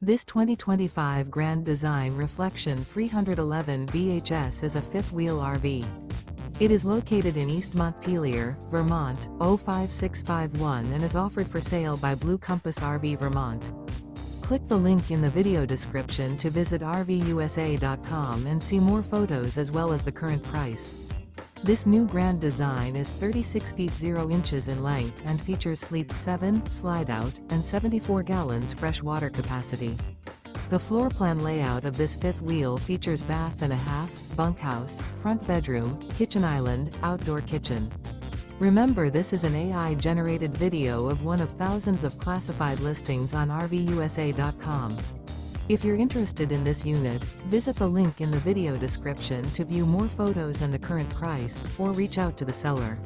This 2025 Grand Design Reflection 311 BHS is a fifth-wheel RV. It is located in East Montpelier, Vermont, 05651 and is offered for sale by Blue Compass RV Vermont. Click the link in the video description to visit RVUSA.com and see more photos as well as the current price. This new Grand Design is 36 feet 0 inches in length and features Sleep 7, Slideout, and 74 gallons fresh water capacity. The floor plan layout of this fifth wheel features bath and a half, bunkhouse, front bedroom, kitchen island, outdoor kitchen. Remember, this is an AI-generated video of one of thousands of classified listings on RVUSA.com. If you're interested in this unit, visit the link in the video description to view more photos and the current price, or reach out to the seller.